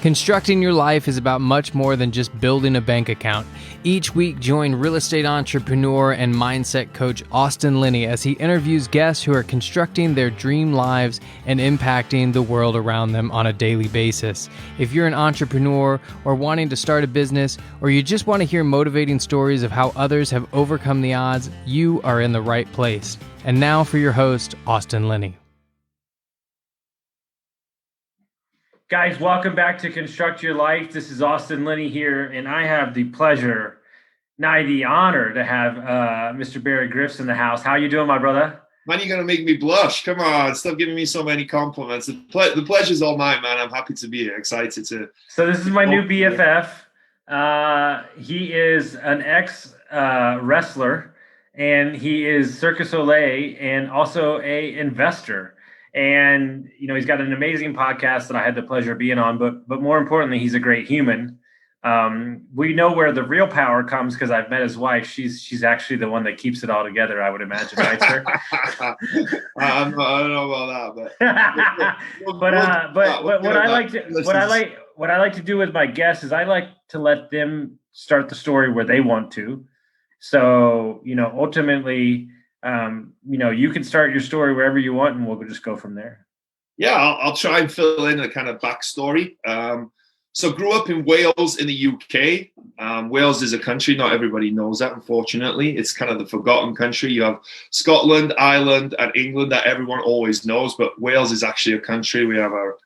Constructing your life is about much more than just building a bank account. Each week, join real estate entrepreneur and mindset coach Austin Linney as he interviews guests who are constructing their dream lives and impacting the world around them on a daily basis. If you're an entrepreneur or wanting to start a business, or you just want to hear motivating stories of how others have overcome the odds, you are in the right place. And now for your host, Austin Linney. Guys, welcome back to Construct Your Life. This is Austin Linney here, and I have the pleasure, the honor to have Mr. Barri Griffiths in the house. How you doing, my brother? Man, you're going to make me blush. Come on, stop giving me so many compliments. The pleasure's all mine, man. I'm happy to be here, excited to... So this is my new BFF. He is an ex-wrestler, and he is Cirque du Soleil and also a investor. And, you know, he's got an amazing podcast that I had the pleasure of being on, but more importantly, he's a great human. We know where the real power comes because I've met his wife. She's actually the one that keeps it all together, I would imagine, right, sir? I don't know about that, but what I like to do with my guests is I like to let them start the story where they want to. So, you know, ultimately, you can start your story wherever you want, and we'll just go from there. Yeah, I'll try and fill in a kind of backstory. So grew up in Wales in the UK. Wales is a country. Not everybody knows that, unfortunately. It's kind of the forgotten country. You have Scotland, Ireland, and England that everyone always knows, but Wales is actually a country. We have our,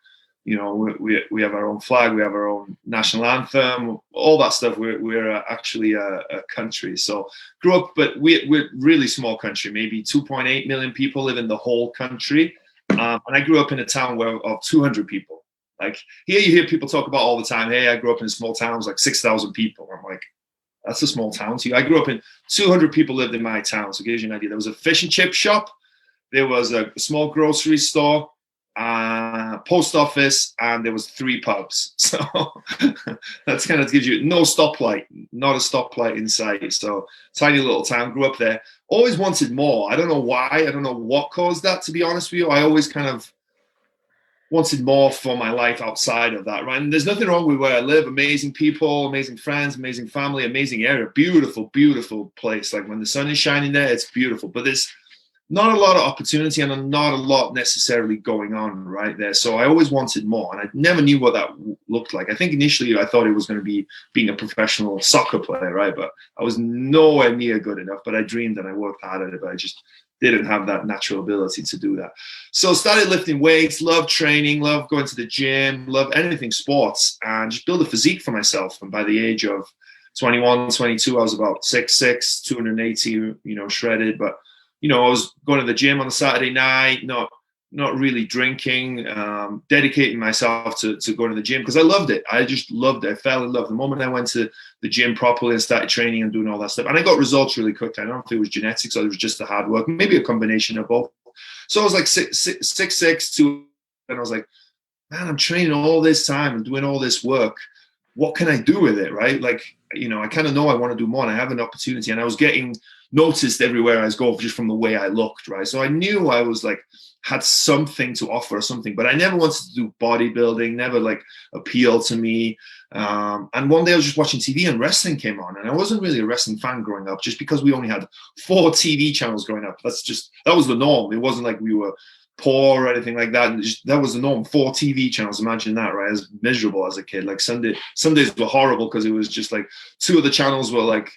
we have our own flag. We have our own national anthem, all that stuff. We're actually a country. So grew up, but we're really small country. Maybe 2.8 million people live in the whole country. And I grew up in a town of 200 people. Like here you hear people talk about all the time, hey, I grew up in a small town, it was like 6,000 people. I'm like, that's a small town to you. I grew up in 200 people lived in my town. So it gives you an idea. There was a fish and chip shop. There was a small grocery store, post office, and there was 3 pubs. So that's kind of gives you not a stoplight in sight. So tiny little town, grew up there. Always wanted more. I don't know why. I don't know what caused that, to be honest with you. I always kind of wanted more for my life outside of that, right? And there's nothing wrong with where I live. Amazing people, amazing friends, amazing family, amazing area, beautiful, beautiful place. Like when the sun is shining there, it's beautiful. But there's not a lot of opportunity and not a lot necessarily going on right there. So I always wanted more, and I never knew what that looked like. I think initially I thought it was going to be being a professional soccer player, right? But I was nowhere near good enough. But I dreamed and I worked hard at it, but I just didn't have that natural ability to do that. So started lifting weights, loved training, loved going to the gym, loved anything sports, and just build a physique for myself. And by the age of 21, 22, I was about 6'6", 280, shredded. But, I was going to the gym on a Saturday night, not really drinking, dedicating myself to going to the gym because I loved it. I just loved it. I fell in love. The moment I went to the gym properly and started training and doing all that stuff, and I got results really quickly. I don't know if it was genetics or it was just the hard work, maybe a combination of both. So I was like 6'6", 2, and I was like, man, I'm training all this time and doing all this work. What can I do with it, right? Like, I kind of know I want to do more, and I have an opportunity, and I was getting noticed everywhere I go just from the way I looked, right? So I knew I was like, had something to offer or something, but I never wanted to do bodybuilding, never like appealed to me. And one day I was just watching TV and wrestling came on, and I wasn't really a wrestling fan growing up just because we only had 4 TV channels growing up. That was the norm. It wasn't like we were poor or anything like that. And that was the norm. 4 TV channels. Imagine that, right? I was miserable as a kid. Like Sundays were horrible because it was just like 2 of the channels were like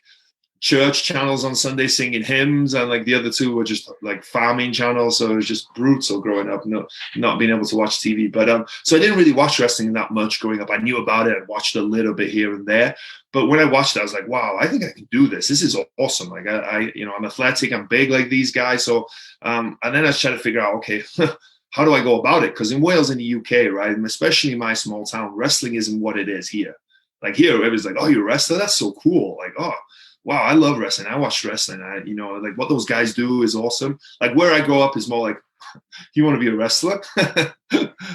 church channels on Sunday singing hymns, and like the other 2 were just like farming channels. So it was just brutal growing up, not being able to watch TV. But so I didn't really watch wrestling that much growing up. I knew about it. I watched a little bit here and there. But when I watched it, I was like, wow, I think I can do this. This is awesome. Like I'm athletic, I'm big like these guys. So and then I was trying to figure out, okay, how do I go about it? Because in Wales, in the UK, right, and especially in my small town, wrestling isn't what it is here. Like here, everybody's like, oh, you're a wrestler? That's so cool. Like, oh, wow, I love wrestling. I watch wrestling. Like what those guys do is awesome. Like where I grow up is more like, you want to be a wrestler?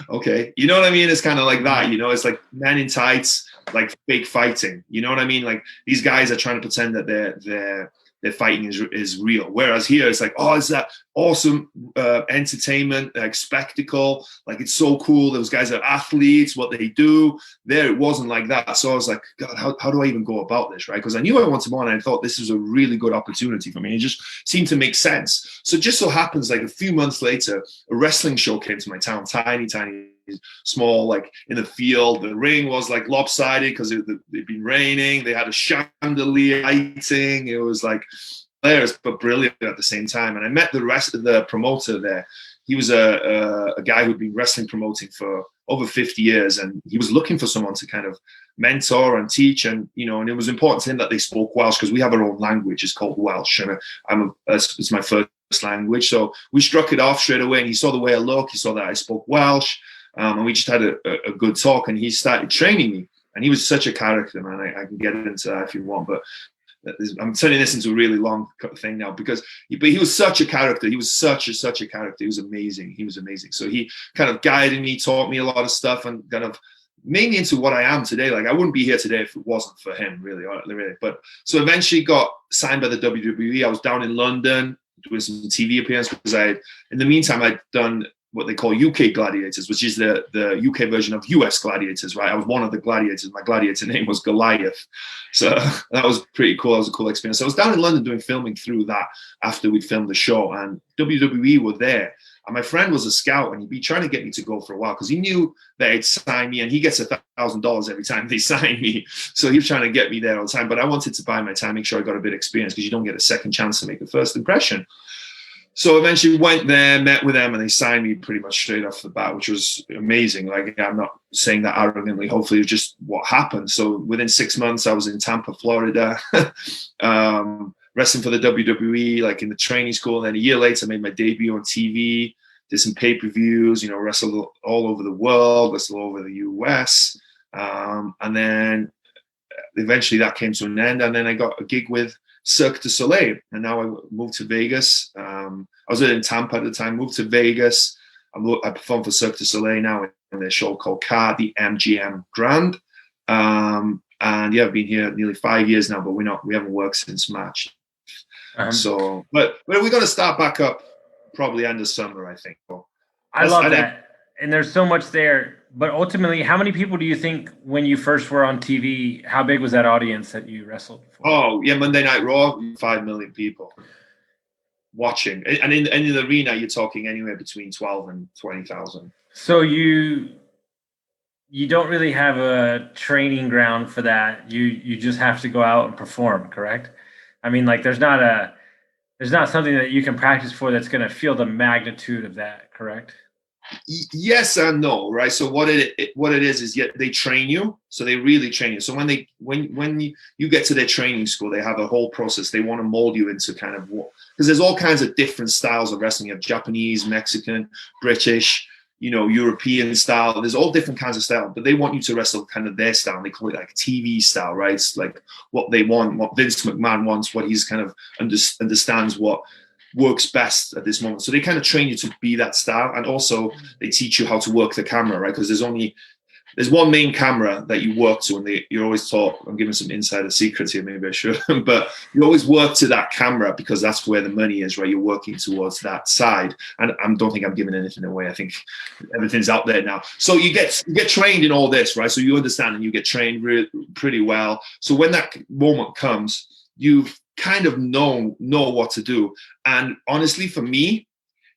Okay. You know what I mean? It's kind of like that, it's like men in tights, like fake fighting. You know what I mean? Like these guys are trying to pretend that they're fighting is real. Whereas here it's like, awesome entertainment, like spectacle. Like, it's so cool. Those guys are athletes, what they do. There, it wasn't like that. So I was like, God, how do I even go about this, right? Because I knew I wanted more, and I thought this was a really good opportunity for me. It just seemed to make sense. So it just so happens, like a few months later, a wrestling show came to my town, tiny, small, like in the field. The ring was like lopsided because it'd been raining. They had a chandelier lighting. It was like hilarious but brilliant at the same time. And I met the rest of the promoter there. He was a guy who'd been wrestling promoting for over 50 years, and he was looking for someone to kind of mentor and teach. And and it was important to him that they spoke Welsh, because we have our own language. It's called Welsh, and it's my first language. So we struck it off straight away, and he saw the way I look. He saw that I spoke Welsh. And we just had a good talk, and he started training me. And he was such a character, man. I can get into that if you want, but I'm turning this into a really long thing now, but he was such a character. He was such a character. He was amazing. So he kind of guided me, taught me a lot of stuff, and kind of made me into what I am today. Like, I wouldn't be here today if it wasn't for him, really. But so eventually got signed by the WWE. I was down in London doing some TV appearances, because in the meantime, I'd done what they call UK Gladiators, which is the UK version of US Gladiators, right? I was one of the gladiators. My gladiator name was Goliath. So that was pretty cool. That was a cool experience. So I was down in London doing filming through that after we'd filmed the show, and WWE were there. And my friend was a scout, and he'd be trying to get me to go for a while, because he knew that he'd sign me, and he gets $1,000 every time they sign me. So he was trying to get me there all the time. But I wanted to buy my time, make sure I got a bit of experience, because you don't get a second chance to make a first impression. So eventually went there, met with them, and they signed me pretty much straight off the bat, which was amazing. Like, I'm not saying that arrogantly. Hopefully, it's just what happened. So within 6 months, I was in Tampa, Florida, wrestling for the WWE, like in the training school. And then a year later, I made my debut on TV, did some pay-per-views, wrestled all over the world, wrestled all over the US. And then eventually that came to an end. And then I got a gig with Cirque du Soleil, and now I moved to Vegas. I was in Tampa at the time, moved to Vegas. I perform for Cirque du Soleil now in their show called CAR, the MGM Grand. And yeah, I've been here nearly 5 years now, but we haven't worked since March. So, but we're going to start back up probably end of summer, I think. I love that. And there's so much there. But ultimately, how many people do you think, when you first were on TV, how big was that audience that you wrestled for? Oh, yeah, Monday Night Raw, 5 million people watching. And in the arena, you're talking anywhere between 12 and 20,000. So you don't really have a training ground for that. You just have to go out and perform, correct? I mean, like, there's not something that you can practice for that's going to feel the magnitude of that, correct? Yes and no, right? So what it is they train you. So they really train you. So when you get to their training school, they have a whole process. They want to mold you into kind of what, because there's all kinds of different styles of wrestling. You have Japanese, Mexican, British, European style. There's all different kinds of style, but they want you to wrestle kind of their style. And they call it like TV style, right? It's like what they want, what Vince McMahon wants, what he's kind of understands what works best at this moment. So they kind of train you to be that style, and also they teach you how to work the camera, right? Because there's one main camera that you work to, and you're always taught. I'm giving some insider secrets here, maybe I should, but you always work to that camera because that's where the money is, right? You're working towards that side, and I don't think I'm giving anything away. I think everything's out there now. So you get trained in all this, right? So you understand and you get trained pretty well. So when that moment comes, you've kind of know what to do. And honestly, for me,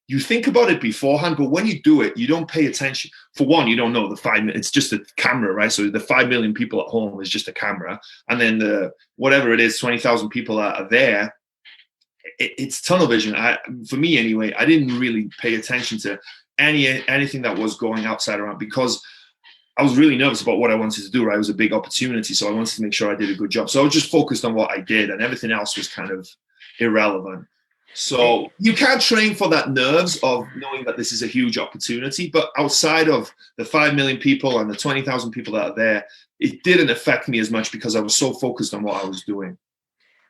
you think about it beforehand, but when you do it, you don't pay attention. For one, you don't know the 5 minutes. It's just a camera, right? So the 5 million people at home is just a camera. And then the whatever it is, 20,000 people that are there, it's tunnel vision. For me anyway, I didn't really pay attention to anything that was going outside around, because I was really nervous about what I wanted to do, right? It was a big opportunity. So I wanted to make sure I did a good job. So I was just focused on what I did, and everything else was kind of irrelevant. So you can't train for that nerves of knowing that this is a huge opportunity. But outside of the 5 million people and the 20,000 people that are there, it didn't affect me as much because I was so focused on what I was doing.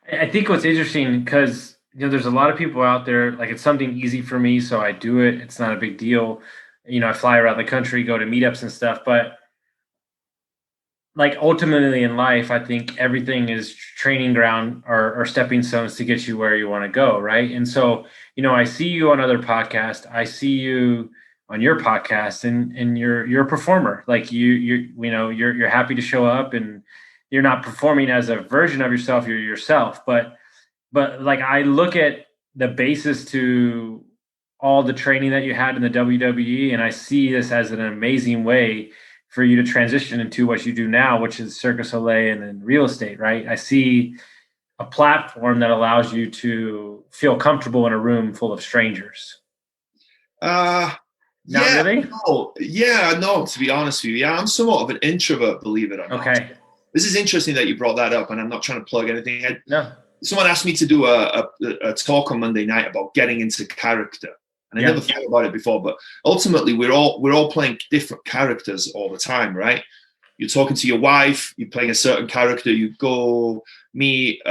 I think what's interesting, because there's a lot of people out there, like, it's something easy for me, so I do it. It's not a big deal. I fly around the country, go to meetups and stuff, but like ultimately in life, I think everything is training ground or stepping stones to get you where you want to go, right? And so, I see you on other podcasts. I see you on your podcast, and you're a performer. Like you're happy to show up, and you're not performing as a version of yourself. You're yourself. But like I look at the basis to all the training that you had in the WWE, and I see this as an amazing way for you to transition into what you do now, which is Cirque du Soleil and then real estate, right? I see a platform that allows you to feel comfortable in a room full of strangers. Not Yeah, really? no, to be honest with you. Yeah, I'm somewhat of an introvert, believe it or not. Okay. This is interesting that you brought that up, and I'm not trying to plug anything. No. Someone asked me to do a talk on Monday night about getting into character. And I never thought about it before, but ultimately we're all playing different characters all the time, right? You're talking to your wife, you're playing a certain character, you go meet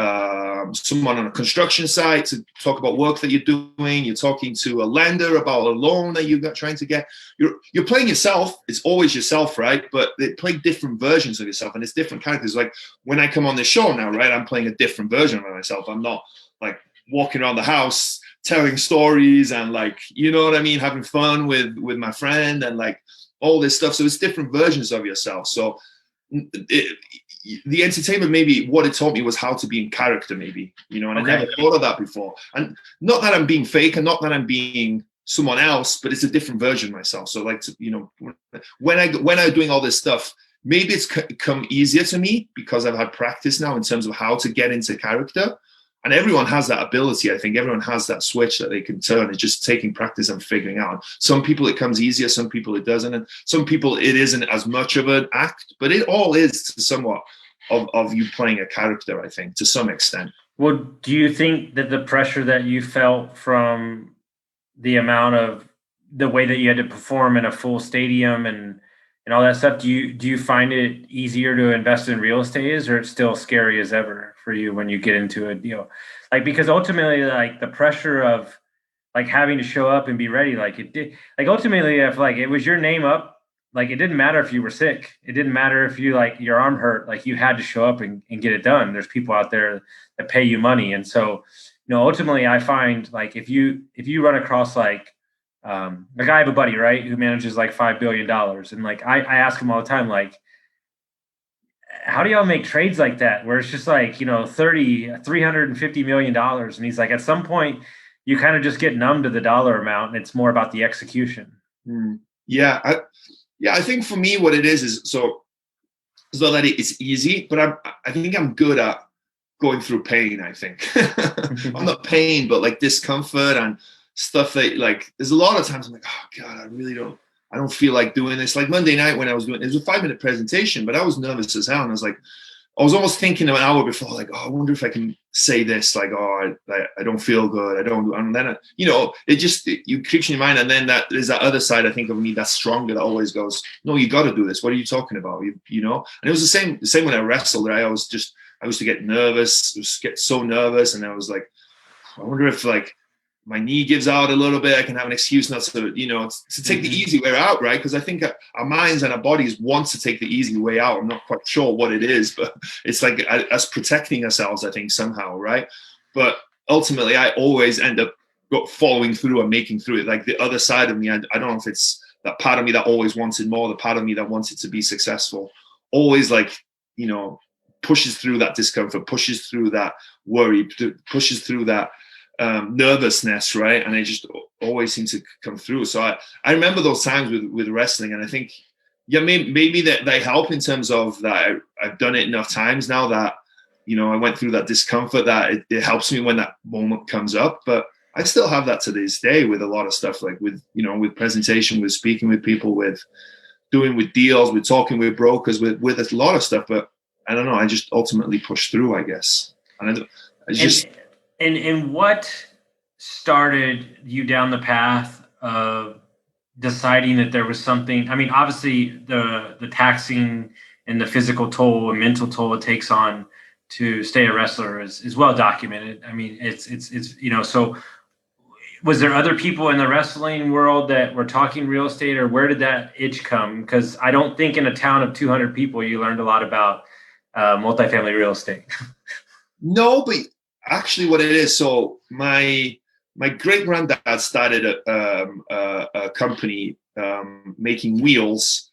someone on a construction site to talk about work that you're doing, you're talking to a lender about a loan that you're trying to get. You're playing yourself, it's always yourself, right? But they play different versions of yourself, and it's different characters. Like when I come on this show now, right, I'm playing a different version of myself. I'm not like walking around the house telling stories and like, you know what I mean, having fun with my friend and like all this stuff. So it's different versions of yourself. So the entertainment, maybe what it taught me was how to be in character, maybe, and I never thought of that before. And not that I'm being fake and not that I'm being someone else, but it's a different version of myself. So like, when I'm doing all this stuff, maybe it's come easier to me because I've had practice now in terms of how to get into character. And everyone has that ability. I think everyone has that switch that they can turn. It's just taking practice and figuring out. Some people it comes easier, some people it doesn't. And some people it isn't as much of an act, but it all is somewhat of you playing a character, I think, to some extent. Well, do you think that the pressure that you felt from the amount of the way that you had to perform in a full stadium and all that stuff, do you find it easier to invest in real estate, or it's still scary as ever for you when you get into a deal? Like, because ultimately, like the pressure of like having to show up and be ready, like it did, like ultimately, if like it was your name up, like it didn't matter if you were sick, it didn't matter if you like your arm hurt, like you had to show up and get it done. There's people out there that pay you money, and so ultimately, I find like if you run across like like I have a buddy, right, who manages like $5 billion. And like, I ask him all the time, like, how do y'all make trades like that? Where it's just like, $350 million. And he's like, at some point you kind of just get numb to the dollar amount and it's more about the execution. Yeah. I think for me, what it is so it's not that it's easy, but I think I'm good at going through pain. I think I'm not pain, but like discomfort and stuff that like there's a lot of times I'm like, oh God, I don't feel like doing this. Like Monday night when I was doing it was a 5-minute presentation, but I was nervous as hell. And I was almost thinking an hour before, like, oh, I wonder if I can say this, like, oh, I don't feel good. I don't, and then you creeps in your mind. And then there's that other side, I think, of me that's stronger that always goes, no, you got to do this. What are you talking about? And it was the same when I wrestled. Right? I used to get nervous, just get so nervous. And I was like, I wonder if like my knee gives out a little bit, I can have an excuse not to, to take the easy way out, right? Because I think our minds and our bodies want to take the easy way out. I'm not quite sure what it is, but it's like us protecting ourselves, I think, somehow, right? But ultimately, I always end up following through and making through it. Like the other side of me, I don't know if it's that part of me that always wanted more, the part of me that wanted to be successful, always like, pushes through that discomfort, pushes through that worry, pushes through that nervousness, right? And I just always seem to come through. So I remember those times with wrestling, and I think, maybe that they help in terms of that I've done it enough times now that, I went through that discomfort, that it helps me when that moment comes up. But I still have that to this day with a lot of stuff, like with presentation, with speaking with people, with doing with deals, with talking with brokers, with a lot of stuff. But I don't know, I just ultimately push through, I guess. And And what started you down the path of deciding that there was something? I mean, obviously the taxing and the physical toll and mental toll it takes on to stay a wrestler is well documented. I mean, it's so was there other people in the wrestling world that were talking real estate, or where did that itch come? Because I don't think in a town of 200 people, you learned a lot about multifamily real estate. No, but actually what it is, so my great granddad started a company making wheels.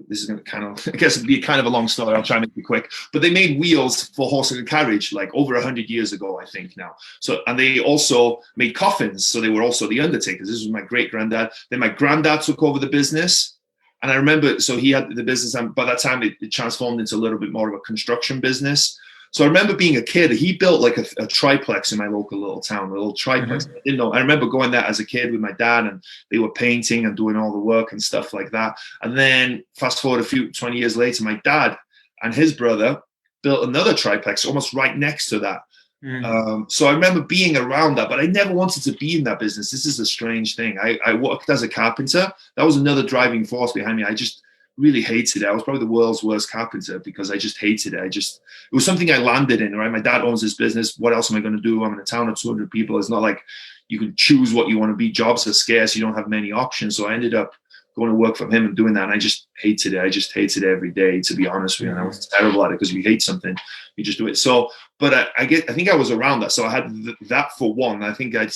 This is gonna kind of, I guess it'd be kind of a long story. I'll try and make it quick. But they made wheels for horse and carriage like over 100 years ago, I think now. So, and they also made coffins. So they were also the undertakers. This was my great granddad. Then my granddad took over the business. And I remember, so he had the business, and by that time it transformed into a little bit more of a construction business. So I remember being a kid, he built like a triplex in my local little town, a little triplex. Mm-hmm. I didn't know. I remember going there as a kid with my dad, and they were painting and doing all the work and stuff like that. And then fast forward 20 years later, my dad and his brother built another triplex almost right next to that. Mm-hmm. So I remember being around that, but I never wanted to be in that business. This is a strange thing. I worked as a carpenter. That was another driving force behind me. I just really hated it. I was probably the world's worst carpenter because I just hated it. It was something I landed in, right? My dad owns this business. What else am I going to do? I'm in a town of 200 people. It's not like you can choose what you want to be. Jobs are scarce. You don't have many options. So I ended up going to work for him and doing that. And I just hated it. I just hated it every day, to be honest with you. And I was terrible at it because if you hate something, you just do it. So, but I think I was around that. So I had that for one. I think I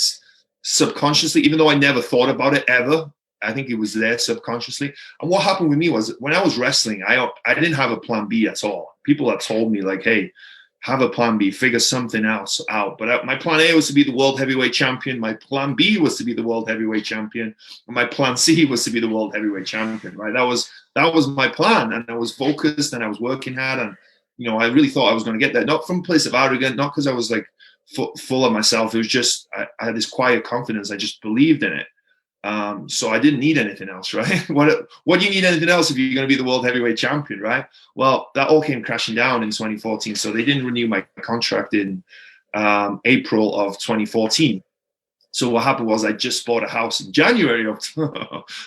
subconsciously, even though I never thought about it ever, I think it was there subconsciously. And what happened with me was when I was wrestling, I didn't have a plan B at all. People had told me like, hey, have a plan B, figure something else out. But my plan A was to be the world heavyweight champion. My plan B was to be the world heavyweight champion. And my plan C was to be the world heavyweight champion, right? That was my plan. And I was focused and I was working hard. And, you know, I really thought I was going to get there, not from a place of arrogance, not because I was like full of myself. It was just, I had this quiet confidence. I just believed in it. So I didn't need anything else, right? What do you need anything else if you're going to be the world heavyweight champion, right? Well, that all came crashing down in 2014. So they didn't renew my contract in April of 2014. So what happened was I just bought a house in January of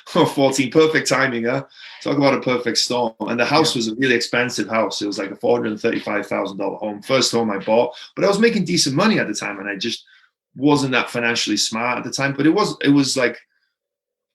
14. Perfect timing, huh? Talk about a perfect storm. And the house was a really expensive house. It was like a $435,000 home. First home I bought, but I was making decent money at the time, and I just wasn't that financially smart at the time. But it was like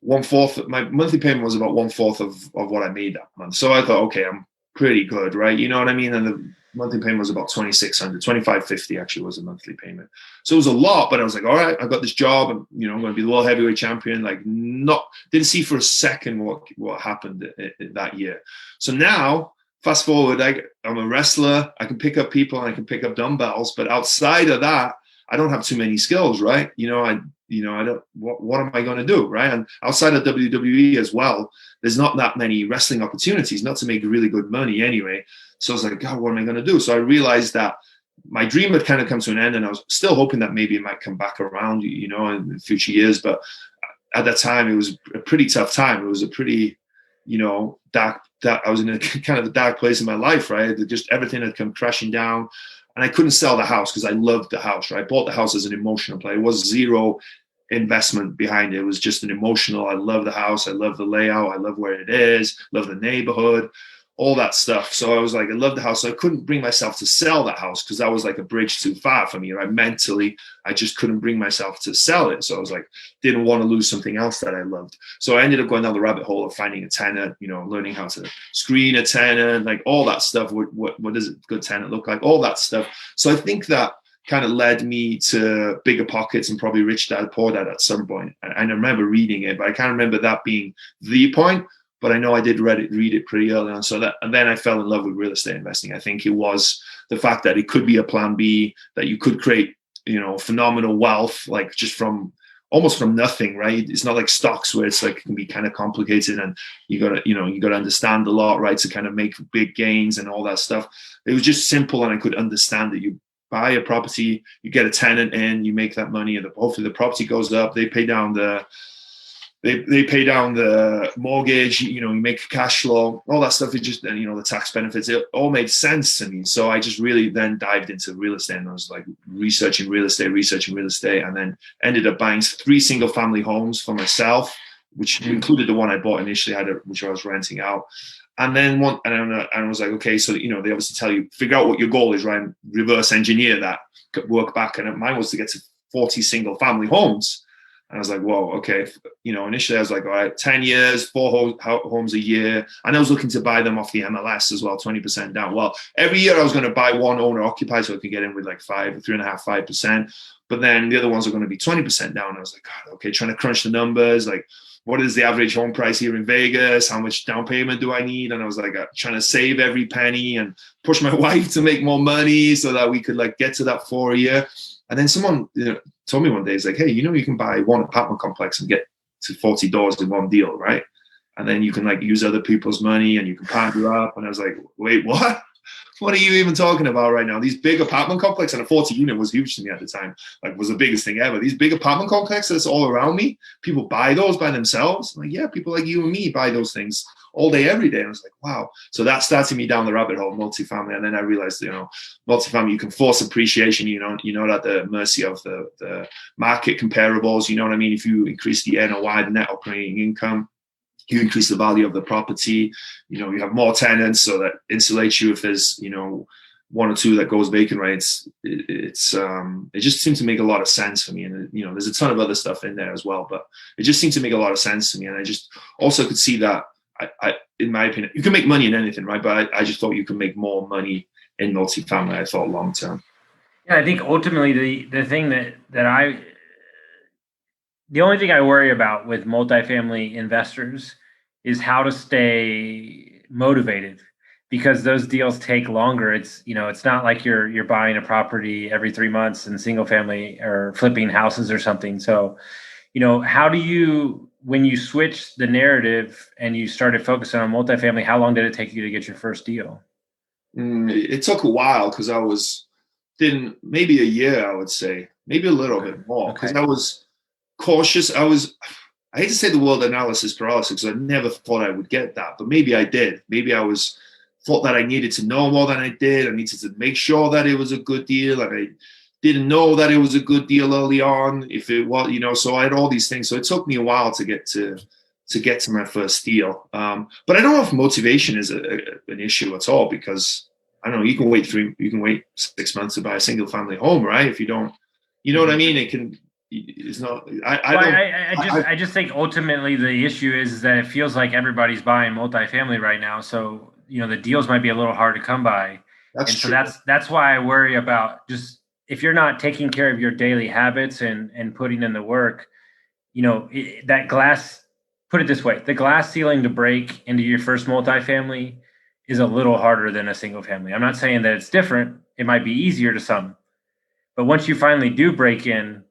1/4. My monthly payment was about 1/4 of what I made that month. So I thought, okay, I'm pretty good, right? You know what I mean? And the monthly payment was about $2,600, $2,550 actually was a monthly payment. So it was a lot, but I was like, all right, I got this job, and you know, I'm going to be the world heavyweight champion. Like, didn't see for a second what happened that year. So now, fast forward, I'm a wrestler. I can pick up people and I can pick up dumbbells, but outside of that, I don't have too many skills, right? I don't, what am I going to do, right? And outside of WWE as well, there's not that many wrestling opportunities, not to make really good money anyway. So I was like, God, what am I going to do? So I realized that my dream had kind of come to an end, and I was still hoping that maybe it might come back around, you know, in future years. But at that time, it was a pretty tough time. It was a pretty, you know, dark. I was in a kind of a dark place in my life, right? Just everything had come crashing down. And I couldn't sell the house because I loved the house, right? I bought the house as an emotional play. It was zero investment behind it. It was just an emotional. I love the house. I love the layout. I love where it is. Love the neighborhood, all that stuff. So I was like, I love the house. So I couldn't bring myself to sell that house because that was like a bridge too far for me. Right? Mentally, I just couldn't bring myself to sell it. So I was like, didn't want to lose something else that I loved. So I ended up going down the rabbit hole of finding a tenant, you know, learning how to screen a tenant, like all that stuff. What does a good tenant look like? All that stuff. So I think that kind of led me to Bigger Pockets and probably Rich Dad, Poor Dad at some point. And I remember reading it, but I can't remember that being the point. But I know I did read it pretty early on. And then I fell in love with real estate investing. I think it was the fact that it could be a plan B, that you could create, you know, phenomenal wealth, like just from almost from nothing, right? It's not like stocks where it's like, it can be kind of complicated and you gotta understand a lot, right? To kind of make big gains and all that stuff. It was just simple, and I could understand it. You buy a property, you get a tenant in, you make that money, and hopefully the property goes up. They pay down the mortgage, you know, you make cash flow, all that stuff. It just, and you know, the tax benefits, it all made sense to me. So I just really then dived into real estate, and I was like researching real estate, and then ended up buying 3 single family homes for myself, which included the one I bought initially, which I was renting out. And then I was like, okay, so, you know, they obviously tell you, figure out what your goal is, right? And reverse engineer that, work back. And mine was to get to 40 single family homes. And I was like, whoa, okay. Initially I was like, all right, 10 years, 4 homes a year. And I was looking to buy them off the MLS as well, 20% down. Well, every year I was going to buy one owner occupied so I could get in with like 5%. But then the other ones are going to be 20% down. I was like, God, okay, trying to crunch the numbers. Like, what is the average home price here in Vegas? How much down payment do I need? And I was like trying to save every penny and push my wife to make more money so that we could like get to that 4 a year. And then someone told me one day, it's like, hey, you can buy one apartment complex and get to 40 doors in one deal, right? And then you can like use other people's money and you can partner up. And I was like, wait, what? What are you even talking about right now? These big apartment complexes, and a 40 unit was huge to me at the time, like was the biggest thing ever. These big apartment complexes all around me, people buy those by themselves. I'm like, yeah, people like you and me buy those things all day, every day. And I was like, wow. So that started me down the rabbit hole, multifamily. And then I realized, multifamily, you can force appreciation, you're not at the mercy of the market comparables. You know what I mean? If you increase the NOI, the net operating income, you increase the value of the property, you have more tenants, so that insulates you if there's, one or two that goes vacant, right? It just seemed to make a lot of sense for me. And, there's a ton of other stuff in there as well, but it just seemed to make a lot of sense to me. And I just also could see that I in my opinion, you can make money in anything, right? But I just thought you could make more money in multifamily, I thought, long term. Yeah, I think ultimately the thing the only thing I worry about with multifamily investors is how to stay motivated, because those deals take longer. It's not like you're buying a property every 3 months in single family or flipping houses or something. So, how do you, when you switch the narrative and you started focusing on multifamily, how long did it take you to get your first deal? It took a while because maybe a year, I would say, maybe a little bit more, because I was cautious. I hate to say the word analysis paralysis because I never thought I would get that, but maybe I did. Maybe I thought that I needed to know more than I did. I needed to make sure that it was a good deal. Like I didn't know that it was a good deal early on. If it was, so I had all these things. So it took me a while to get to my first deal. But I don't know if motivation is an issue at all, because I don't know, you can wait 6 months to buy a single family home, right? If you don't, you know what I mean? It's not. I just think ultimately the issue is that it feels like everybody's buying multifamily right now. So the deals might be a little hard to come by. That's true. So that's why I worry about, just if you're not taking care of your daily habits and putting in the work, that glass. Put it this way: the glass ceiling to break into your first multifamily is a little harder than a single family. I'm not saying that it's different. It might be easier to some, but once you finally do break in,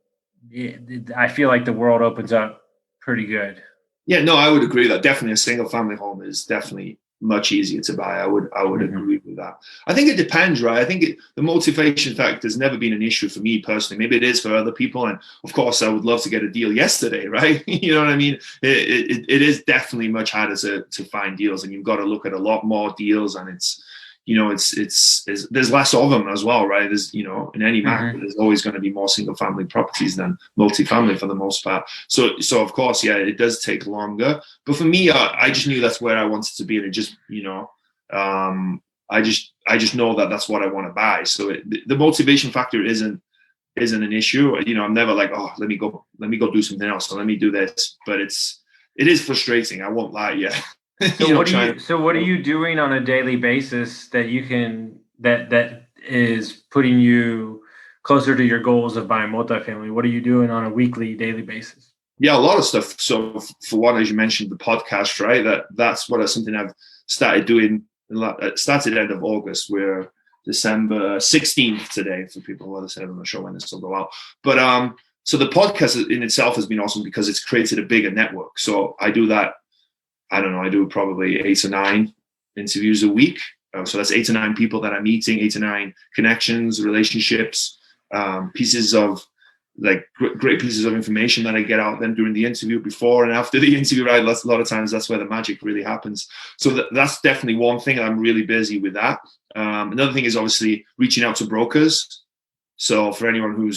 I feel like the world opens up pretty good. Yeah, no, I would agree that definitely a single family home is definitely much easier to buy. I would agree with that. I think it depends, right? I think the motivation factor has never been an issue for me personally. Maybe it is for other people. And of course, I would love to get a deal yesterday, right? You know what I mean? It is definitely much harder to find deals, and you've got to look at a lot more deals, and it's there's less of them as well, right? There's, in any market, there's always going to be more single family properties than multifamily for the most part. So of course, yeah, it does take longer. But for me, I just knew that's where I wanted to be. And it just, I just know that that's what I want to buy. So the motivation factor isn't an issue. I'm never like, oh, let me go do something else. So let me do this. But it is frustrating. I won't lie. Yeah. So what are you doing on a daily basis that you can that is putting you closer to your goals of buying multifamily? What are you doing on a weekly, daily basis? Yeah, a lot of stuff. So for one, as you mentioned, the podcast, right? That's something I've started doing. It started end of August. We're December 16th today for people who are listening. I'm not sure when this will go out, but so the podcast in itself has been awesome because it's created a bigger network. So I do that. I don't know, I do probably 8 or 9 interviews a week. So that's 8 to 9 people that I'm meeting, 8 to 9 connections, relationships, pieces of like great pieces of information that I get out then during the interview, before and after the interview, right? A lot of times that's where the magic really happens. So that's definitely one thing. I'm really busy with that. Another thing is obviously reaching out to brokers. So for anyone who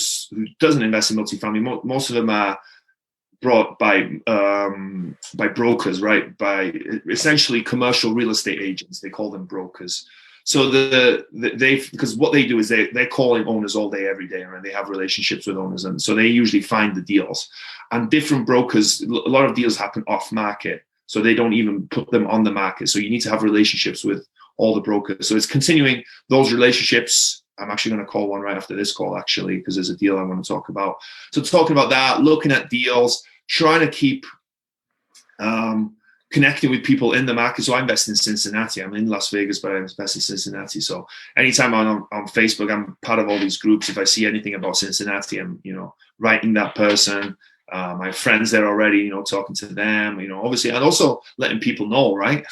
doesn't invest in multifamily, most of them are brought by brokers, right? By essentially commercial real estate agents. They call them brokers. So because what they do is they're calling owners all day, every day, and they have relationships with owners, and so they usually find the deals. And different brokers, a lot of deals happen off market, so they don't even put them on the market. So you need to have relationships with all the brokers. So it's continuing those relationships. I'm actually going to call one right after this call, actually, because there's a deal I want to talk about. So talking about that, looking at deals, trying to keep connecting with people in the market. So I invest in Cincinnati. I'm in Las Vegas, but I invest in Cincinnati. So anytime I'm on Facebook, I'm part of all these groups. If I see anything about Cincinnati, I'm, writing that person. My friends there already, talking to them, obviously, and also letting people know, right?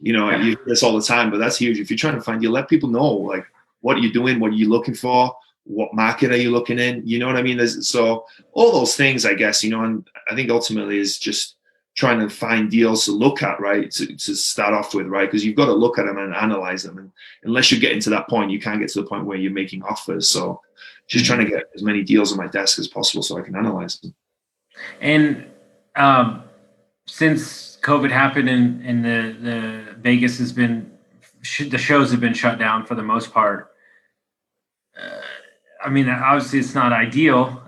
You do this all the time, but that's huge. If you're trying to find, you let people know, like, what are you doing? What are you looking for? What market are you looking in? You know what I mean? So all those things, I guess, and I think ultimately is just trying to find deals to look at, right? To start off with, right? Because you've got to look at them and analyze them. And unless you get into that point, you can't get to the point where you're making offers. So just trying to get as many deals on my desk as possible so I can analyze them. And since COVID happened and the Vegas has been, the shows have been shut down for the most part. I mean, obviously it's not ideal.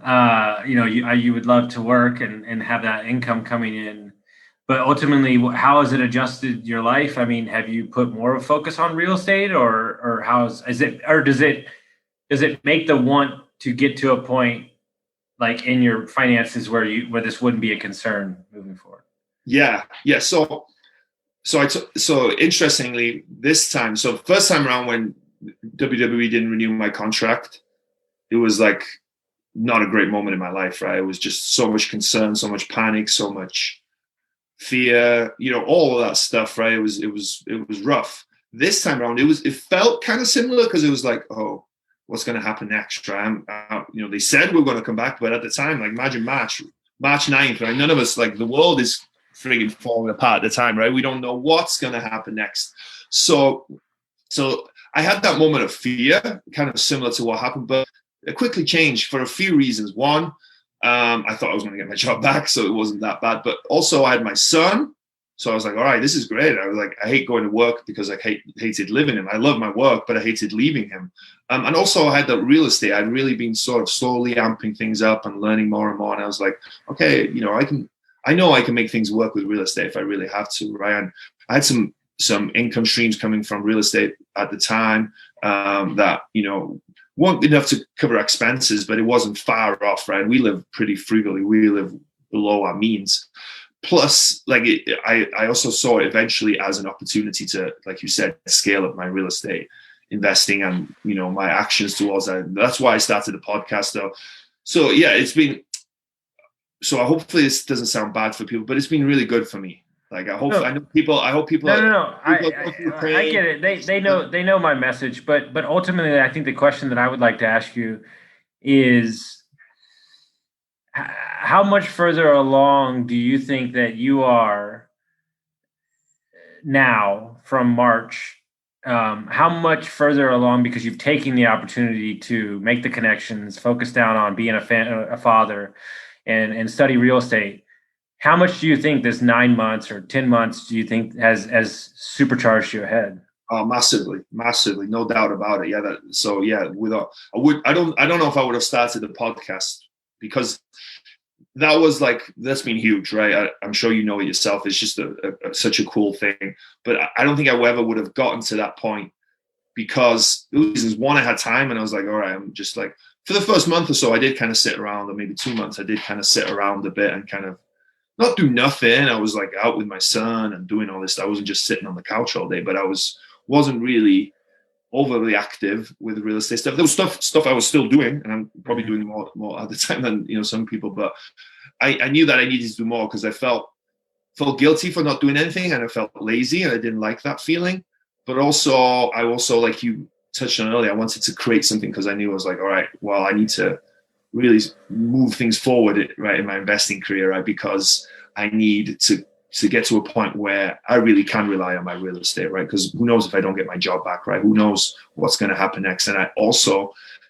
You would love to work and have that income coming in, but ultimately, how has it adjusted your life? I mean, have you put more of a focus on real estate, or does it make the want to get to a point like in your finances where this wouldn't be a concern moving forward? Yeah. So interestingly, this time, so first time around when WWE didn't renew my contract, it was like not a great moment in my life, right? It was just so much concern, so much panic, so much fear, all of that stuff, right? It was rough. This time around, it felt kind of similar because it was like, oh, what's going to happen next, right? They said we're going to come back, but at the time, like, imagine March 9th, right? None of us, like, the world is frigging falling apart at the time, right? We don't know what's going to happen next. So I had that moment of fear, kind of similar to what happened, but it quickly changed for a few reasons. One, I thought I was going to get my job back, so it wasn't that bad. But also I had my son. So I was like, all right, this is great. I was like, I hate going to work because I hated living him. I love my work, but I hated leaving him. And also I had the real estate. I'd really been sort of slowly amping things up and learning more and more. And I was like, okay, I know I can make things work with real estate if I really have to, right? And I had some income streams coming from real estate at the time that, weren't enough to cover expenses, but it wasn't far off, right? We live pretty frugally. We live below our means. Plus, like, I also saw it eventually as an opportunity to, like you said, scale up my real estate investing and, my actions towards that. That's why I started the podcast, though. So, yeah, hopefully this doesn't sound bad for people, but it's been really good for me. Like, I hope people. No. I get it. They know my message, but ultimately, I think the question that I would like to ask you is, how much further along do you think that you are now from March? How much further along, because you've taken the opportunity to make the connections, focus down on being a father, and study real estate. How much do you think this 9 months or 10 months do you think has supercharged you ahead? Oh, massively, no doubt about it. Yeah. I don't know if I would have started the podcast, because that's been huge, right? I'm sure you know it yourself. It's just such a cool thing. But I don't think I ever would have gotten to that point, because reasons. One, I had time, and I was like, all right, I'm just like, for the first month or so, I did kind of sit around, or maybe 2 months, I did kind of sit around a bit and kind of not do nothing. I was like out with my son and doing all this. I wasn't just sitting on the couch all day, but I wasn't really overly active with real estate stuff. There was stuff I was still doing, and I'm probably doing more at the time than some people. But I knew that I needed to do more, because I felt guilty for not doing anything, and I felt lazy, and I didn't like that feeling. But I also, like you touched on earlier, I wanted to create something, because I knew I was like, all right, well, I need to really move things forward, right, in my investing career, right, because I need to get to a point where I really can rely on my real estate, right? Because who knows if I don't get my job back, right? Who knows what's going to happen next? And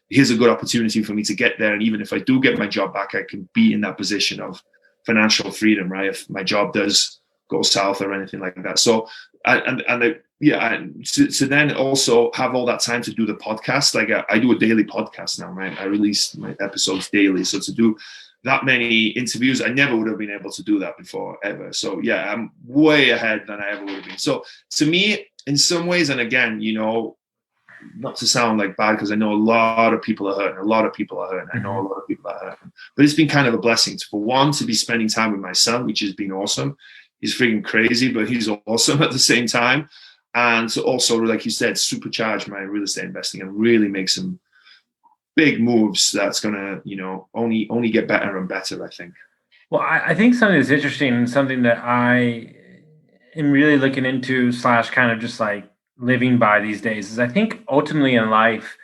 here's a good opportunity for me to get there. And even if I do get my job back, I can be in that position of financial freedom, right? If my job does go south or anything like that. So to then also have all that time to do the podcast. Like I do a daily podcast now, right? I release my episodes daily. So to do that many interviews, I never would have been able to do that before ever. So yeah, I'm way ahead than I ever would have been. So to me, in some ways, and again, not to sound like bad, because I know a lot of people are hurting. I know a lot of people are hurting. But it's been kind of a blessing for one to be spending time with my son, which has been awesome. He's freaking crazy, but he's awesome at the same time. And to also, like you said, supercharge my real estate investing and really make some big moves that's going to, only get better and better, I think. Well, I think something that's interesting and something that I am really looking into / kind of just like living by these days is I think ultimately in life,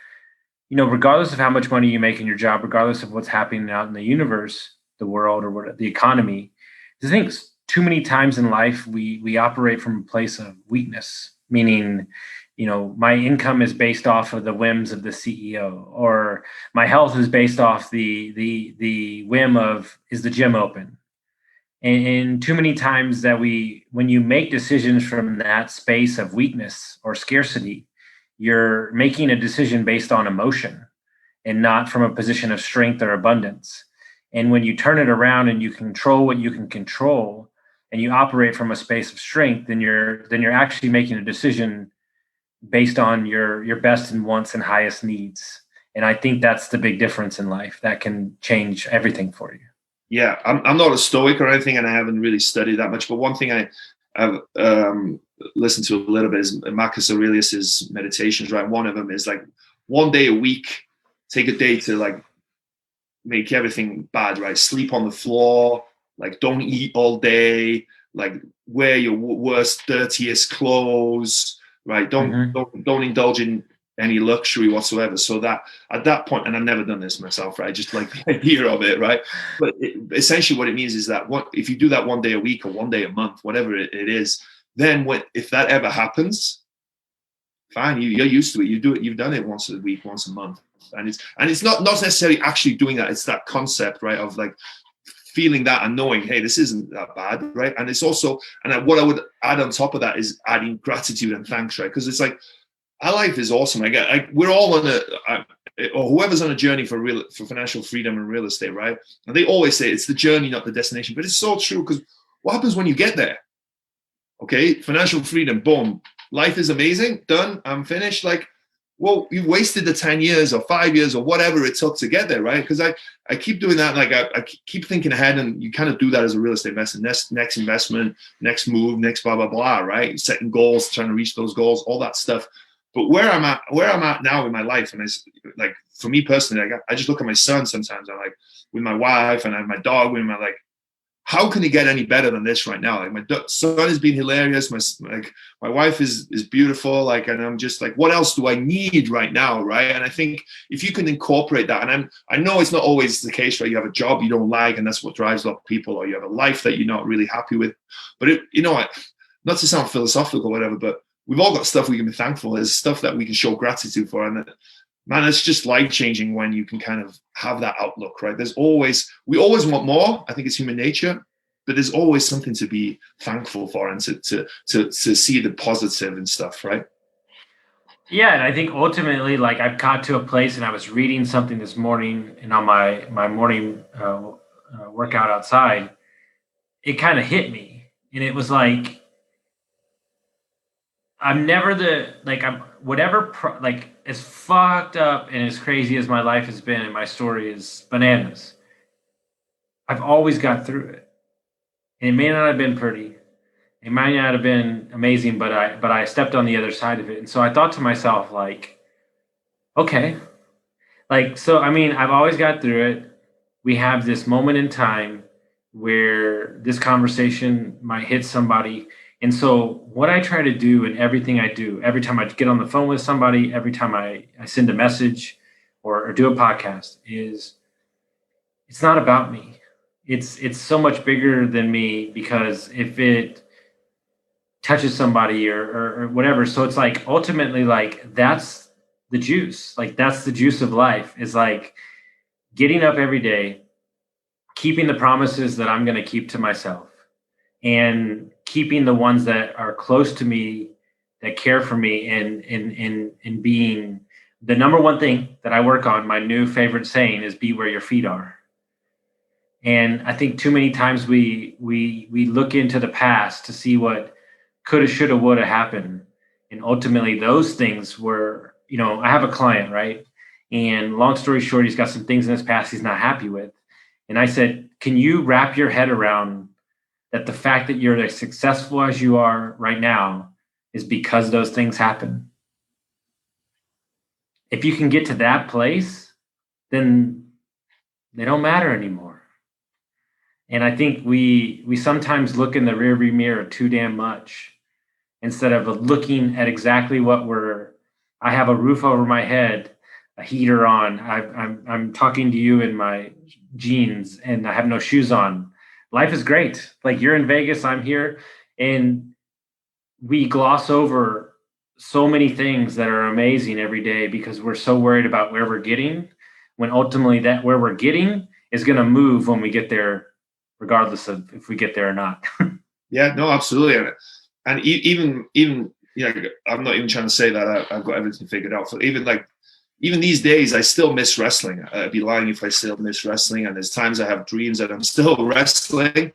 regardless of how much money you make in your job, regardless of what's happening out in the universe, the world, or the economy, I think too many times in life we operate from a place of weakness, meaning, my income is based off of the whims of the CEO, or my health is based off the whim of, is the gym open? And too many times that when you make decisions from that space of weakness or scarcity, you're making a decision based on emotion and not from a position of strength or abundance. And when you turn it around and you control what you can control and you operate from a space of strength, then you're actually making a decision based on your best and wants and highest needs. And I think that's the big difference in life that can change everything for you. Yeah, I'm not a stoic or anything, and I haven't really studied that much. But one thing I've listened to a little bit is Marcus Aurelius's meditations. Right, one of them is like 1 day a week, take a day to like make everything bad. Right, sleep on the floor, like don't eat all day, like wear your worst, dirtiest clothes. Right, don't indulge in any luxury whatsoever. So that at that point, and I've never done this myself, right? I just like the idea of it, right? But essentially what it means is that if you do that 1 day a week or 1 day a month, whatever it is, then if that ever happens, fine, you're used to it. You do it. You've done it once a week, once a month, and it's not necessarily actually doing that. It's that concept, right, of like feeling that and knowing, hey, this isn't that bad, right? And it's also, and what I would add on top of that is adding gratitude and thanks, right? Because it's like, our life is awesome. We're all on or whoever's on a journey for financial freedom and real estate, right? And they always say it's the journey, not the destination. But it's so true, because what happens when you get there? Okay, financial freedom, boom, life is amazing, done, I'm finished. Like, well, you wasted the 10 years or 5 years or whatever it took to get there, right? Because I keep doing that. Like I keep thinking ahead, and you kind of do that as a real estate investor. Next investment, next move, next blah blah blah, right? Setting goals, trying to reach those goals, all that stuff. But where I'm at now in my life, and it's like, for me personally, I just look at my son sometimes. I'm like, with my wife and I have my dog with me, I'm like, how can it get any better than this right now? Like, my son has been hilarious. My wife is beautiful. Like, and I'm just like, what else do I need right now, right? And I think if you can incorporate that, and I know it's not always the case, right? You have a job you don't like, and that's what drives a lot of people, or you have a life that you're not really happy with. But not to sound philosophical or whatever, but we've all got stuff we can be thankful. There's stuff that we can show gratitude for. And man, it's just life-changing when you can kind of have that outlook, right? We always want more. I think it's human nature, but there's always something to be thankful for and to see the positive and stuff, right? Yeah, and I think ultimately, like, I've got to a place, and I was reading something this morning, and on my morning workout outside, it kind of hit me. And it was like, I'm never as fucked up and as crazy as my life has been and my story is bananas, I've always got through it. And it may not have been pretty. It might not have been amazing, but I stepped on the other side of it. And so I thought to myself, like, okay. Like, so, I mean, I've always got through it. We have this moment in time where this conversation might hit somebody. And so what I try to do in everything I do, every time I get on the phone with somebody, every time I send a message or do a podcast, is it's not about me. It's so much bigger than me, because if it touches somebody or whatever, so it's like, ultimately, like, that's the juice. Like, that's the juice of life, is like getting up every day, keeping the promises that I'm going to keep to myself, and keeping the ones that are close to me, that care for me, and being the number one thing that I work on. My new favorite saying is "Be where your feet are." And I think too many times we look into the past to see what coulda, shoulda, woulda happened, and ultimately those things were, I have a client, right? And long story short, he's got some things in his past he's not happy with. And I said, can you wrap your head around that the fact that you're as successful as you are right now is because those things happen? If you can get to that place, then they don't matter anymore. And I think we sometimes look in the rearview mirror too damn much instead of looking at exactly what I have a roof over my head, a heater on. I'm talking to you in my jeans and I have no shoes on. Life is great. Like, you're in Vegas, I'm here, and we gloss over so many things that are amazing every day because we're so worried about where we're getting, when ultimately that where we're getting is going to move when we get there, regardless of if we get there or not. Yeah, no, absolutely. And even I'm not even trying to say that I've got everything figured out. So even these days, I still miss wrestling. I'd be lying if I still miss wrestling. And there's times I have dreams that I'm still wrestling.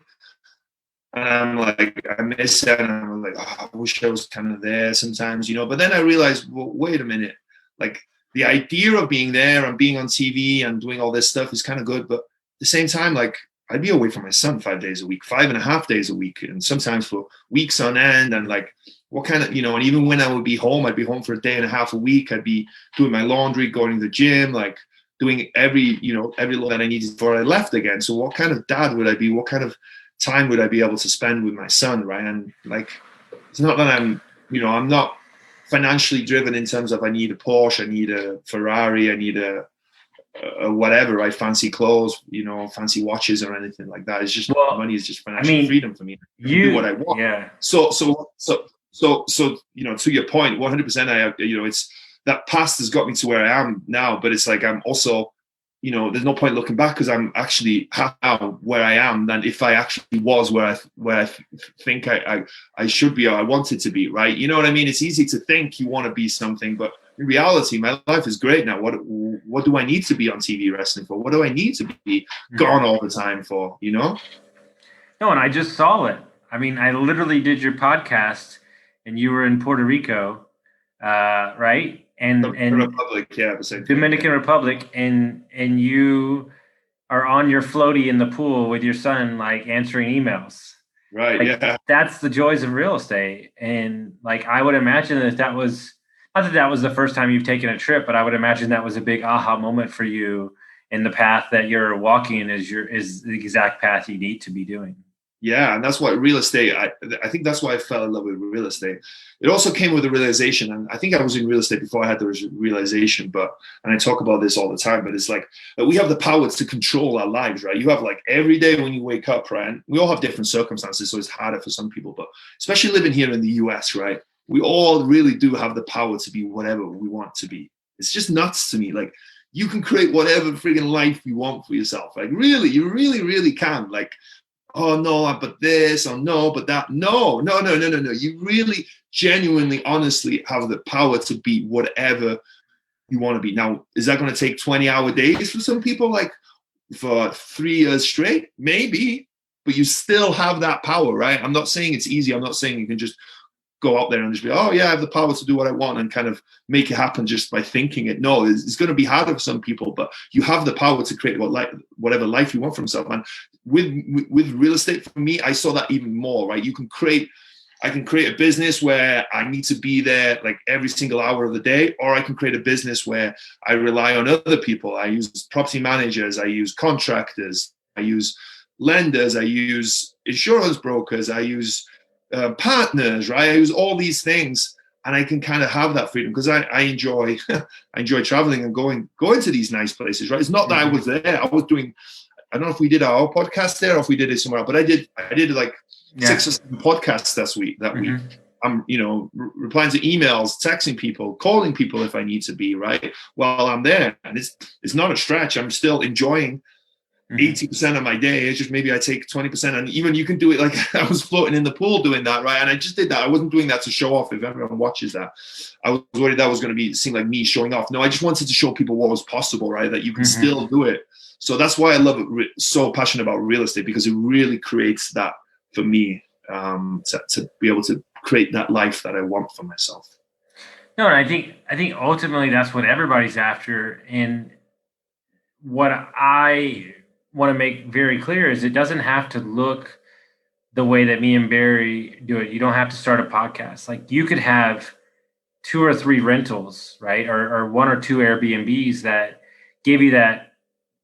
And I'm like, I miss it. And I'm like, I wish I was kind of there sometimes, But then I realized, well, wait a minute. Like, the idea of being there and being on TV and doing all this stuff is kind of good. But at the same time, like, I'd be away from my son 5 days a week, 5.5 days a week, and sometimes for weeks on end. And like, what kind of, and even when I would be home, I'd be home for a day and a half a week. I'd be doing my laundry, going to the gym, like doing every little that I needed before I left again. So what kind of dad would I be? What kind of time would I be able to spend with my son, right? And like, it's not that I'm not financially driven in terms of I need a Porsche, I need a Ferrari, I need a whatever, right? Fancy clothes, fancy watches or anything like that. It's just money is just financial freedom for me. I can do what I want. Yeah. So to your point, 100%. I have, it's that past has got me to where I am now, but it's like I'm also, there's no point looking back because I'm actually now where I am than if I actually was where I think I should be or I wanted to be, right? You know what I mean? It's easy to think you want to be something, but in reality, my life is great now. What do I need to be on TV wrestling for? What do I need to be gone all the time for? No, and I just saw it. I mean, I literally did your podcast, and you were in Puerto Rico, right? And Republic, yeah, Dominican Republic, and you are on your floaty in the pool with your son, like answering emails. Right. Like, yeah. That's the joys of real estate, and like I would imagine that was. Not that that was the first time you've taken a trip, but I would imagine that was a big aha moment for you, and the path that you're walking is the exact path you need to be doing. Yeah, and that's why real estate, I think that's why I fell in love with real estate. It also came with a realization, and I think I was in real estate before I had the realization, and I talk about this all the time, but it's like we have the power to control our lives, right? You have like every day when you wake up, right? And we all have different circumstances, so it's harder for some people, but especially living here in the US, right? We all really do have the power to be whatever we want to be. It's just nuts to me. Like, you can create whatever friggin' life you want for yourself. Like, really, you really, really can. Like, oh no, but this, oh no, but that. No. You really, genuinely, honestly have the power to be whatever you want to be. Now, is that going to take 20-hour days for some people? Like, for 3 years straight? Maybe, but you still have that power, right? I'm not saying it's easy. I'm not saying you can just go out there and just be, oh yeah, I have the power to do what I want and kind of make it happen just by thinking it. No, it's going to be harder for some people, but you have the power to create whatever life you want for yourself. And with real estate, for me, I saw that even more, right? I can create a business where I need to be there like every single hour of the day, or I can create a business where I rely on other people. I use property managers, I use contractors, I use lenders, I use insurance brokers, I use partners, right? I use all these things, and I can kind of have that freedom because I enjoy I enjoy traveling and going to these nice places, right? It's not that I was there. I was doing, I don't know if we did our podcast there or if we did it somewhere else, but I did like 6 or 7 podcasts that week. I'm, replying to emails, texting people, calling people if I need to be, right, while I'm there. And it's not a stretch. I'm still enjoying 80% of my day. It's just maybe I take 20%. And even you can do it like I was floating in the pool doing that, right? And I just did that. I wasn't doing that to show off. If everyone watches that, I was worried that was going to seem like me showing off. No, I just wanted to show people what was possible, right? That you can still do it. So that's why I love it. So passionate about real estate, because it really creates that for me, to be able to create that life that I want for myself. No, and I think ultimately that's what everybody's after. And what I want to make very clear is it doesn't have to look the way that me and Barry do it. You don't have to start a podcast. Like, you could have 2 or 3 rentals, right? Or 1 or 2 Airbnbs that give you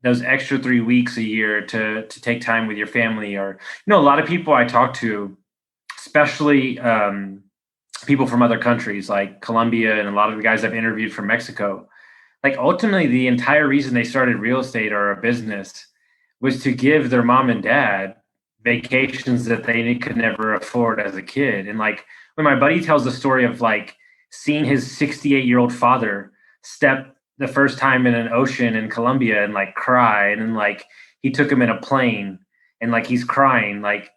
those extra 3 weeks a year to take time with your family. Or, a lot of people I talk to, especially people from other countries like Colombia, and a lot of the guys I've interviewed from Mexico, like, ultimately the entire reason they started real estate or a business was to give their mom and dad vacations that they could never afford as a kid. And like, when my buddy tells the story of like seeing his 68-year-old father step the first time in an ocean in Colombia and like cry, and then like he took him in a plane and like he's crying, like,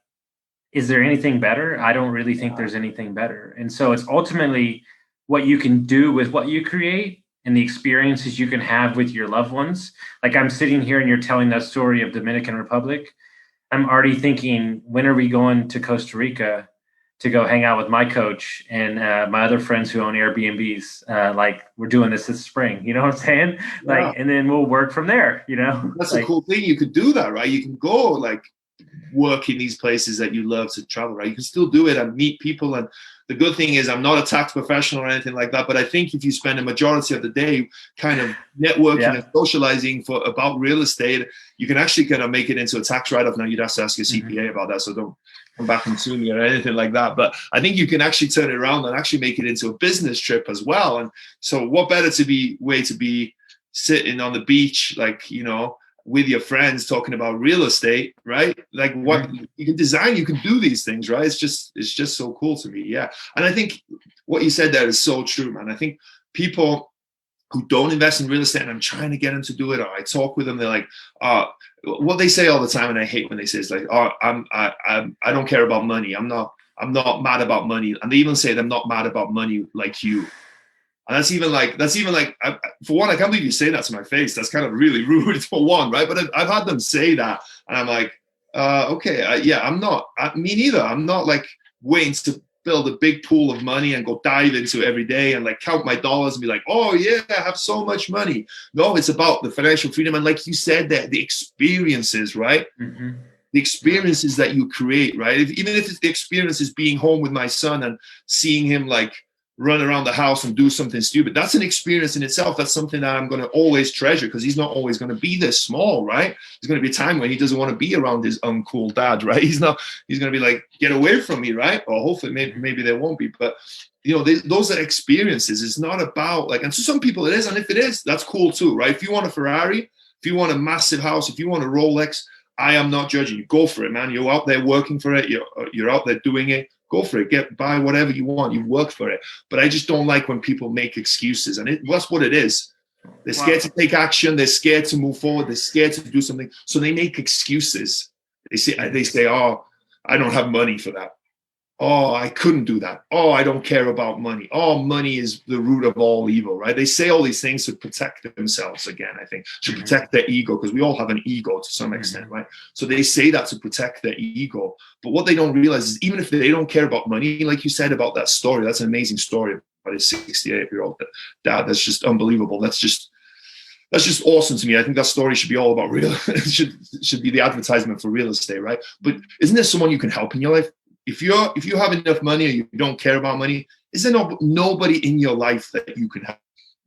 is there anything better? I don't really think there's anything better. And so it's ultimately what you can do with what you create and the experiences you can have with your loved ones. Like, I'm sitting here and you're telling that story of Dominican Republic. I'm already thinking, when are we going to Costa Rica to go hang out with my coach and my other friends who own Airbnbs? Like, we're doing this spring, you know what I'm saying? Like, and then we'll work from there, That's like, a cool thing. You could do that, right? You can go like work in these places that you love to travel, right? You can still do it and meet people. And the good thing is, I'm not a tax professional or anything like that, but I think if you spend a majority of the day kind of networking and socializing about real estate, you can actually kind of make it into a tax write-off. Now, you'd have to ask your CPA about that, so don't come back and sue me or anything like that. But I think you can actually turn it around and actually make it into a business trip as well. And so what better way to be sitting on the beach, like, with your friends talking about real estate, right? Like, what you can design, you can do these things, right? It's just so cool to me. Yeah. And I think what you said there is so true, man. I think people who don't invest in real estate, and I'm trying to get them to do it, or I talk with them, they're like, what they say all the time, and I hate when they say, it's like, I don't care about money. I'm not mad about money. And they even say, I'm not mad about money like you. And that's even like, for one, I can't believe you say that to my face. That's kind of really rude, for one, right? But I've had them say that, and I'm like, okay, I'm not, me neither. I'm not like waiting to build a big pool of money and go dive into it every day and like count my dollars and be like, oh yeah, I have so much money. No, it's about the financial freedom. And like you said, that the experiences, right? The experiences that you create, right? Even if it's the experiences being home with my son and seeing him like run around the house and do something stupid, that's an experience in itself. That's something that I'm going to always treasure, because he's not always going to be this small, right? There's going to be a time when he doesn't want to be around his uncool dad, right? He's going to be like, get away from me, right? Or hopefully maybe there won't be, but those are experiences. It's not about like, and to some people it is, and if it is, that's cool too, right? If you want a Ferrari, if you want a massive house, if you want a Rolex, I am not judging you. Go for it, man. You're out there working for it. You're out there doing it. Go for it. Buy whatever you want. You work for it. But I just don't like when people make excuses, and that's what it is. They're scared to take action. They're scared to move forward. They're scared to do something. So they make excuses. They say, oh, I don't have money for that. Oh, I couldn't do that. Oh, I don't care about money. Oh, money is the root of all evil, right? They say all these things to protect themselves, again, I think, to protect their ego, because we all have an ego to some extent, right? So they say that to protect their ego. But what they don't realize is, even if they don't care about money, like you said about that story, that's an amazing story about his 68-year-old dad. That's just unbelievable. That's just awesome to me. I think that story should be all about it should be the advertisement for real estate, right? But isn't there someone you can help in your life? If you have enough money, or you don't care about money, is there nobody in your life that you can help?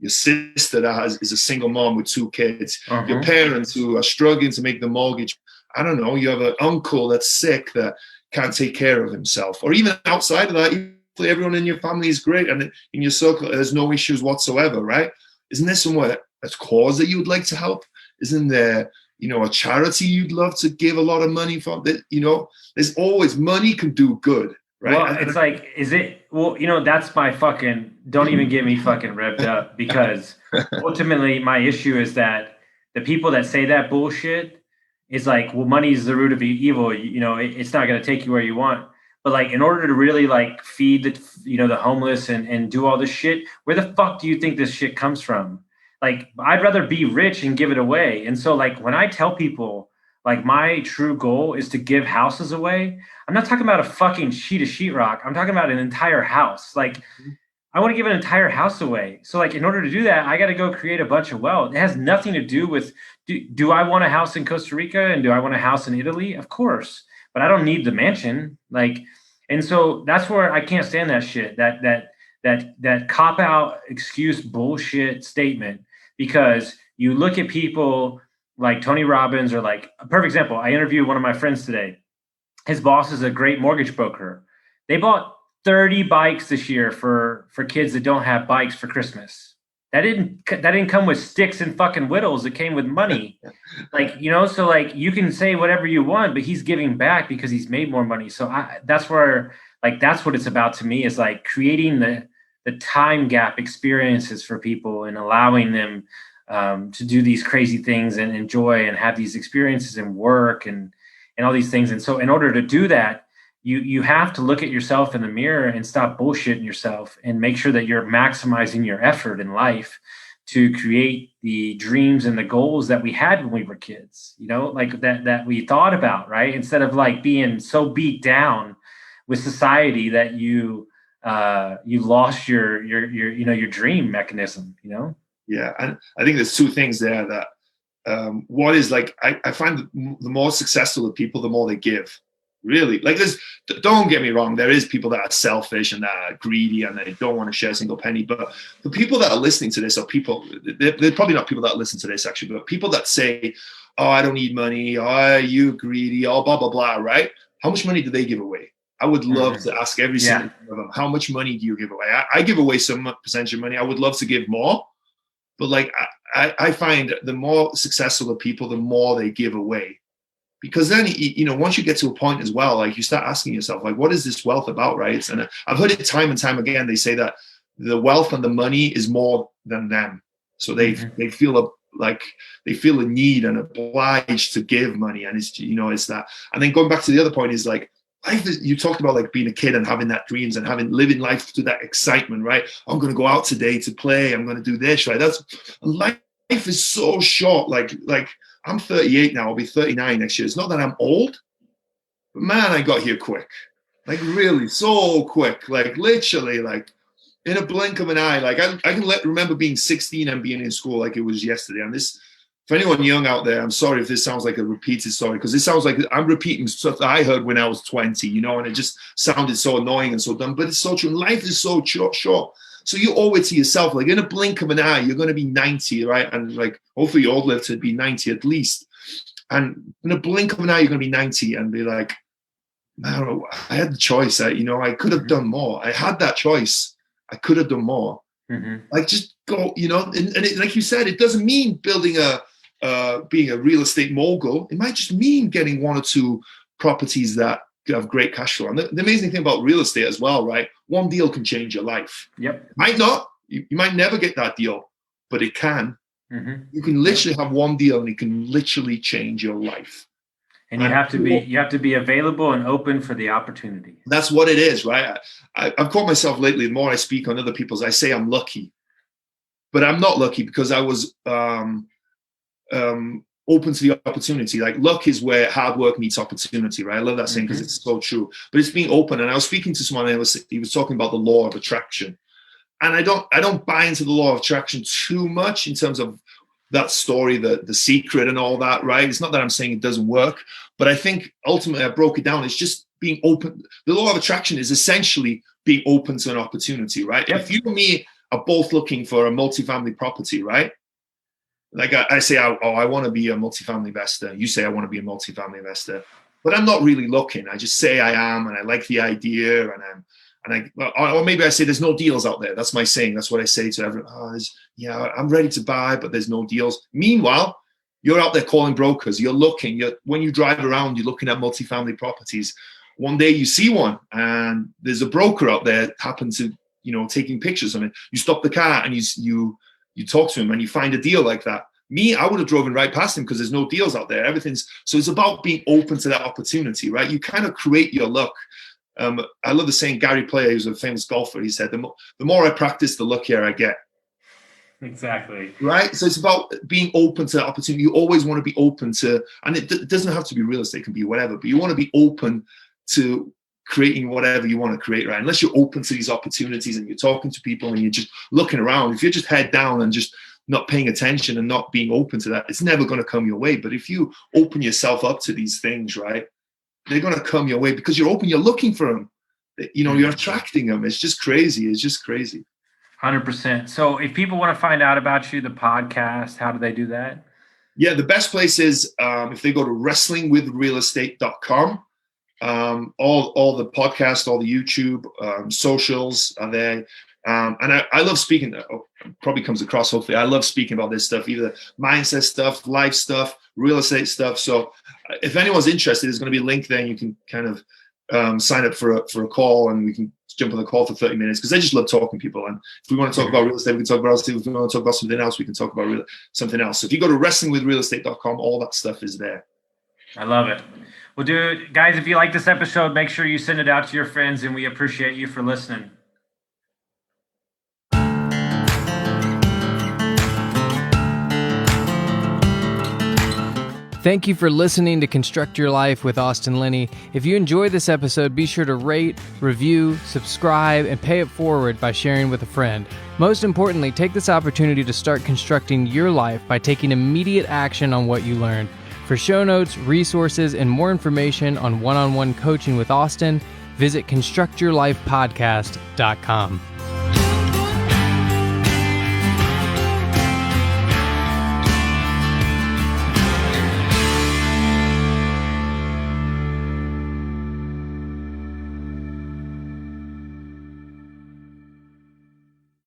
Your sister that is a single mom with 2 kids, your parents who are struggling to make the mortgage. I don't know. You have an uncle that's sick that can't take care of himself, or even outside of that, everyone in your family is great, and in your circle there's no issues whatsoever, right? Isn't there somewhere, a cause that you would like to help? Isn't there, a charity you'd love to give a lot of money for? That, there's always, money can do good, right? Well, it's like, is it? Well, that's my fucking. Don't even get me fucking revved up, because ultimately my issue is that the people that say that bullshit, is like, well, money is the root of evil. It's not going to take you where you want. But like, in order to really like feed the homeless and do all this shit, where the fuck do you think this shit comes from? Like, I'd rather be rich and give it away. And so like, when I tell people like my true goal is to give houses away, I'm not talking about a fucking sheet of sheetrock. I'm talking about an entire house. Like, I want to give an entire house away. So like, in order to do that, I got to go create a bunch of wealth. It has nothing to do with, do I want a house in Costa Rica and do I want a house in Italy? Of course, but I don't need the mansion. Like, and so that's where I can't stand that shit, that cop out excuse bullshit statement, because you look at people like Tony Robbins, or like a perfect example. I interviewed one of my friends today. His boss is a great mortgage broker. They bought 30 bikes this year for kids that don't have bikes for Christmas. That didn't come with sticks and fucking whittles. It came with money. So like, you can say whatever you want, but he's giving back because he's made more money. So that's where, like, that's what it's about to me, is like creating the time gap experiences for people and allowing them to do these crazy things and enjoy and have these experiences and work and all these things. And so in order to do that, you have to look at yourself in the mirror and stop bullshitting yourself and make sure that you're maximizing your effort in life to create the dreams and the goals that we had when we were kids, like that we thought about, right? Instead of like being so beat down with society that you lost your dream mechanism, Yeah, and I think there's two things there that one is like, I find the more successful the people, the more they give. Really, like, don't get me wrong, there is people that are selfish and that are greedy and they don't want to share a single penny. But the people that are listening to this are people, they're probably not people that listen to this actually, but people that say, oh, I don't need money, oh, you greedy, oh, blah, blah, blah, right? How much money do they give away? I would love to ask every single one of them, how much money do you give away? I give away some percentage of money. I would love to give more. But like, I find the more successful the people, the more they give away. Because then, once you get to a point as well, like, you start asking yourself, like, what is this wealth about, right? And I've heard it time and time again. They say that the wealth and the money is more than them. So they feel they feel a need and obliged to give money. And it's that. And then going back to the other point is like, life is, you talked about like being a kid and having that dreams and living life to that excitement, right? I'm going to go out today to play. I'm going to do this, right? Life is so short. Like I'm 38 now. I'll be 39 next year. It's not that I'm old, but man, I got here quick. Like, really, so quick. Like, literally, like, in a blink of an eye. Like, I can remember being 16 and being in school like it was yesterday. And this, for anyone young out there, I'm sorry if this sounds like a repeated story, because it sounds like I'm repeating stuff that I heard when I was 20, and it just sounded so annoying and so dumb. But it's so true. Life is so short. So you owe it to yourself. Like, in a blink of an eye, you're going to be 90, right? And like, hopefully you'll live to be 90 at least. And in a blink of an eye, you're going to be 90 and be like, man, I had the choice. I could have done more. I had that choice. I could have done more. Like, just go, and it, like you said, it doesn't mean building being a real estate mogul. It might just mean getting one or two properties that have great cash flow. And the amazing thing about real estate as well, right? One deal can change your life. Yep. Might not. You might never get that deal, but it can. You can literally have one deal and it can literally change your life. And you have to be available and open for the opportunity. That's what it is, right? I've caught myself lately, the more I speak on other people's, I say I'm lucky. But I'm not lucky because I was open to the opportunity. Like, luck is where hard work meets opportunity, right? I love that saying because it's so true. But it's being open. And I was speaking to someone, and he was talking about the law of attraction. And I don't buy into the law of attraction too much in terms of that story, the secret and all that, right? It's not that I'm saying it doesn't work, but I think ultimately I broke it down. It's just being open. The law of attraction is essentially being open to an opportunity, right? Yep. If you and me are both looking for a multifamily property, right? Like I say, I want to be a multifamily investor. You say I want to be a multifamily investor, but I'm not really looking. I just say I am, and I like the idea, or maybe I say there's no deals out there. That's my saying. That's what I say to everyone. I'm ready to buy, but there's no deals. Meanwhile, you're out there calling brokers. You're looking. When you drive around, you're looking at multifamily properties. One day you see one, and there's a broker out there happen to, taking pictures of it. You stop the car and you talk to him, and you find a deal like that. Me, I would have driven right past him because there's no deals out there. So it's about being open to that opportunity, right? You kind of create your luck. I love the saying, Gary Player, who's a famous golfer, he said, the more I practice, the luckier I get. Exactly. Right? So it's about being open to that opportunity. You always want to be open to, and it doesn't have to be real estate, it can be whatever, but you want to be open to creating whatever you want to create, right? Unless you're open to these opportunities and you're talking to people and you're just looking around. If you're just head down and just not paying attention and not being open to that, it's never going to come your way. But if you open yourself up to these things, right, they're going to come your way because you're open, you're looking for them. You're attracting them. It's just crazy. 100%. So if people want to find out about you, the podcast, how do they do that? Yeah, the best place is if they go to wrestlingwithrealestate.com. All the podcast, all the YouTube, socials are there. And I love speaking. Probably comes across, hopefully. I love speaking about this stuff, either mindset stuff, life stuff, real estate stuff. So if anyone's interested, there's going to be a link there and you can kind of sign up for a call and we can jump on the call for 30 minutes because I just love talking to people. And if we want to talk about real estate, we can talk about real estate. If we want to talk about something else, we can talk about something else. So if you go to wrestlingwithrealestate.com, all that stuff is there. I love it. Well, dude, guys, if you like this episode, make sure you send it out to your friends, and we appreciate you for listening. Thank you for listening to Construct Your Life with Austin Linney. If you enjoyed this episode, be sure to rate, review, subscribe, and pay it forward by sharing with a friend. Most importantly, take this opportunity to start constructing your life by taking immediate action on what you learned. For show notes, resources, and more information on one-on-one coaching with Austin, visit constructyourlifepodcast.com.